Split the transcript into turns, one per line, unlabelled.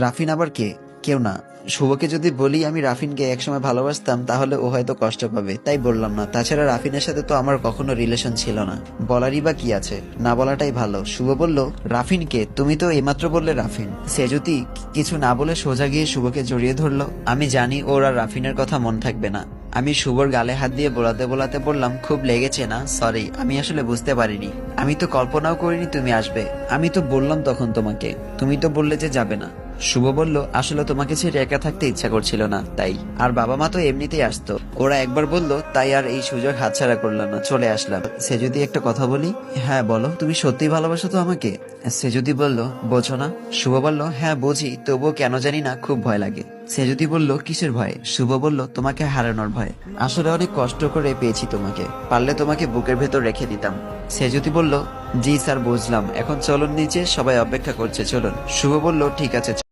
রাফিন আবার কে? কেউ না। শুভকে যদি বলি আমি রাফিনকে একসময় ভালোবাসতাম তাহলে ও হয়তো কষ্ট পাবে, তাই বললাম না। তাছাড়া রাফিনের সাথে তো আমার কখনো রিলেশন ছিল না, বলারই বা কি আছে, না বলাটাই ভালো। শুভ বলল, রাফিনকে? তুমি তো এইমাত্র বললে রাফিন। সে যদি কিছু না বলে সোজা গিয়ে শুভকে জড়িয়ে ধরলো। আমি জানি ওর আর রাফিনের কথা মন থাকবে না। আমি শুভর গালে হাত দিয়ে বোলাতে বোলাতে বললাম, খুব লেগেছে না? সরি, আমি আসলে বুঝতে পারিনি। আমি তো কল্পনাও করিনি তুমি আসবে। আমি তো বললাম তখন তোমাকে, তুমি তো বললে যে যাবে না। শুভ বলল, আসলে তোমাকে ছেড়ে একা থাকতে ইচ্ছা করছিল না তাই। আর বাবা মা তো এমনিতেই আসতো, ওরা একবার বললো তাই আর এই সুযোগ হাতছাড়া করলাম না, চলে আসলাম। সে যদি একটা কথা বলি? হ্যাঁ বলো, তুমি সত্যিই ভালোবাসো তো আমাকে? সে যদি বলল, বোঝো না? শুভ বলল, হ্যাঁ বুঝি, তবুও কেন জানি না খুব ভয় লাগে। সে যদি বলল, কিসের ভয়? শুভ বলল, তোমাকে হারানোর ভয়। আসলে অনেক কষ্ট করে পেয়েছি তোমাকে, পারলে তোমাকে বুকের ভেতর রেখে দিতাম। সে যদি বলল, জি স্যার বুঝলাম, এখন চলুন নিচে, সবাই অপেক্ষা করছে, চলুন। শুভ বলল, ঠিক আছে।